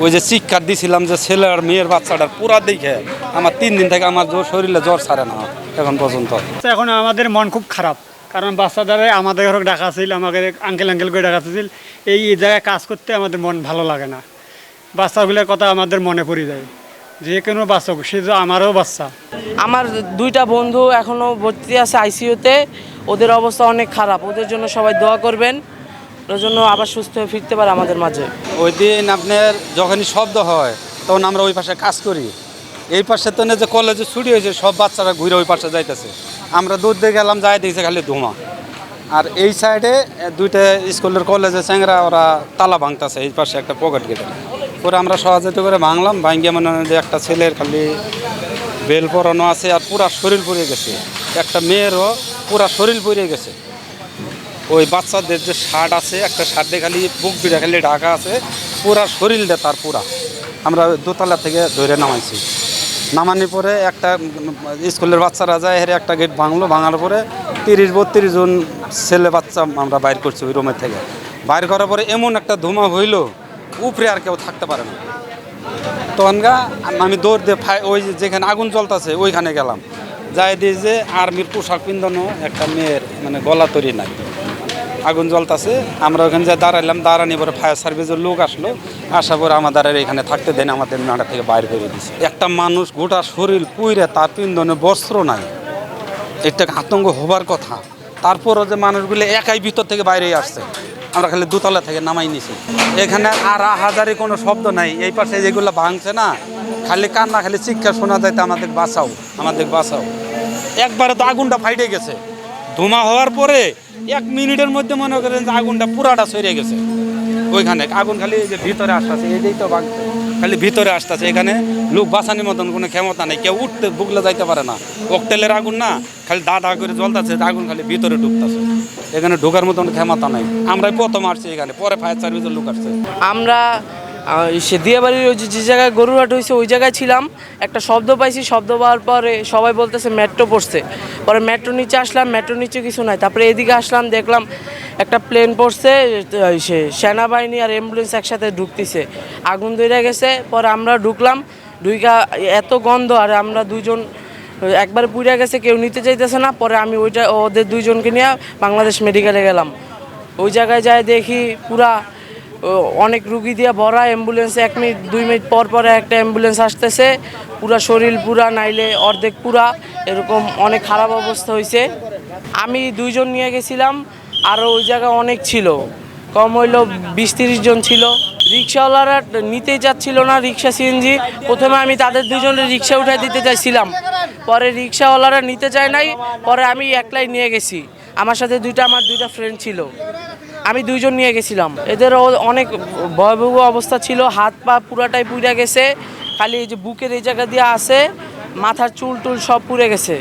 ওই যে চিৎকার দিছিলাম যে ছেলে আর মেয়ের বাচ্চাটার পুরা দেখে আমার 3 দিন থেকে আমার শরীরে জ্বর ছাড়ে না এখন পর্যন্ত। এখন আমাদের মন খুব খারাপ, কারণ বাচ্চাদের আমাদের ঘরে ডাকা ছিল, আমাদের আঙ্কেল করে ডাকা ছিল। এই জায়গায় কাজ করতে আমাদের মন ভালো লাগে না। বাচ্চাগুলোর কথা আমাদের মনে পড়ে যায়, যে কোনো বাচ্চা, সে তো আমারও বাচ্চা। আমার 2টা বন্ধু এখনও ভর্তি আছে আইসিইউতে, ওদের অবস্থা অনেক খারাপ। ওদের জন্য সবাই দোয়া করবেন, ওদের জন্য আবার সুস্থ হয়ে ফিরতে পারে আমাদের মাঝে। ওই দিন আপনার যখনই শব্দ হয় তখন আমরা ওই পাশে কাজ করি। এই পাশে তো যে কলেজে ছুটি হয়েছে সব বাচ্চারা ঘুরে ওই পাশে যাইতেছে, আমরা দূর দিয়ে গেলাম, যাই দেখছে খালি ধোঁয়া। আর এই সাইডে 2টা স্কুলের কলেজে চ্যাংরা ওরা তালা ভাঙতেছে, এই পাশে একটা পকেট গেটে। পরে আমরা সহযোগিতা করে ভাঙলাম, ভাঙ্গিয়ে মনে হয় যে একটা ছেলের খালি বেল পরানো আছে আর পুরা শরীর পুড়ে গেছে, একটা মেয়েরও পুরা শরীর পুড়ে গেছে। ওই বাচ্চাদের যে শার্ট আছে, একটা শার্টে খালি বুক বিড়া খালি ঢাকা আছে, পুরা শরীরটা তার পুরা। আমরা দোতলা থেকে ধরে নামাইছি, নামানোর পরে একটা স্কুলের বাচ্চারা যায় হেরে একটা গেট ভাঙলো, ভাঙার পরে 30-32 জন ছেলে বাচ্চা আমরা বাইর করছি ওই রুমের থেকে। বাইর করার পরে এমন একটা ধোঁয়া হইল, উপরে আর কেউ থাকতে পারে না। তখনগা আমি দৌড় দিয়ে ওই যেখানে আগুন জ্বলতেছে ওইখানে গেলাম, যাই দিয়ে যে আর্মির পোশাক পিন্ধানো একটা মেয়ের মানে গলা তৈরি নাই, আগুন জ্বলতেছে। আমরা ওখানে যা দাঁড়াইলাম, দাঁড়ানি পরে ফায়ার সার্ভিসের লোক আসলো, আসার পরে আমাদের এখানে থাকতে দেন, আমাদের নাড়া থেকে বাইরে করে দিচ্ছে। একটা মানুষ গোটা শরীর পুইরে তার পিন্ধনে বস্ত্র নাই, এটা আতঙ্ক হবার কথা। তারপরও যে মানুষগুলো একাই ভিতর থেকে বাইরে আসছে, আমরা খালি দোতলা থেকে নামাই নিছি। এখানে আর হাজারি কোনো শব্দ নাই, এই পাশে যেগুলো ভাঙছে না খালি কান্না, খালি চিৎকার শোনা যাইতে আমাদের বাঁচাও, আমাদের বাঁচাও। একবারে তো আগুনটা ফাইটে গেছে, ধোঁয়া হওয়ার পরে 1 মিনিটের মধ্যে মনে করেন যে আগুনটা পুরাটা ছড়িয়ে গেছে। ওইখানে আগুন খালি যে ভিতরে আসতেছে, এইটাই তো ভাঙছে, খালি ভিতরে আসতেছে। এখানে লোক বাঁচানোর মতন কোনো ক্ষমতা নেই, কেউ উঠতে বুকলে যাইতে পারে না। ককটেলের আগুন না, খালি দা করে জ্বলতেছে, আগুন খালি ভিতরে ঢুকতেছে, এখানে ঢোকার মতন ক্ষমতা নাই। আমরাই প্রথম আসছি এখানে, পরে ফায়ার সার্ভিসের লোক আসছে। আমরা সে দিয়াবাড়ির ওই যে জায়গায় গরুহাট হয়েছে ওই জায়গায় ছিলাম, একটা শব্দ পাইছি, শব্দ পাওয়ার পরে সবাই বলতেছে মেট্রো পড়ছে। পরে মেট্রো নিচে আসলাম, মেট্রো নিচে কিছু নাই। তারপরে এদিকে আসলাম, দেখলাম একটা প্লেন পড়ছে, সে সেনাবাহিনী আর অ্যাম্বুলেন্স একসাথে ঢুকতেছে, আগুন ধরে গেছে। পরে আমরা ঢুকলাম, ঢুকা এত গন্ধ, আর আমরা 2জন একবারে পুড়ে গেছে, কেউ নিতে চাইতেছে না। পরে আমি ওদের 2জনকে নিয়ে বাংলাদেশ মেডিকেলে গেলাম। ওই জায়গায় যায় দেখি পুরা অনেক রুগী দিয়ে ভরা অ্যাম্বুলেন্স, 1 মিনিট 2 মিনিট পর পরে একটা অ্যাম্বুলেন্স আসতেছে, পুরা শরীর পুরা, নাইলে অর্ধেক পুরা, এরকম অনেক খারাপ অবস্থা হয়েছে। আমি 2জন নিয়ে গেছিলাম, আরও ওই জায়গায় অনেক ছিল, কম হইলেও 20-30 জন ছিল। রিক্সাওয়ালারা নিতেই চাচ্ছিল না রিক্সা সিএনজি। প্রথমে আমি তাদের 2জনের রিক্সা উঠাই দিতে চাইছিলাম, পরে রিক্সাওয়ালারা নিতে চায় নাই। পরে আমি একলাই নিয়ে গেছি, আমার সাথে আমার 2টা ফ্রেন্ড ছিল, আমি 2জন নিয়ে গেছিলাম। এদের অনেক ভয়াবহ অবস্থা ছিল, হাত পা পুরাটাই পুড়ে গেছে, খালি এই যে বুকের এই জায়গা দিয়ে আছে, মাথার চুল টুল সব পুড়ে গেছে।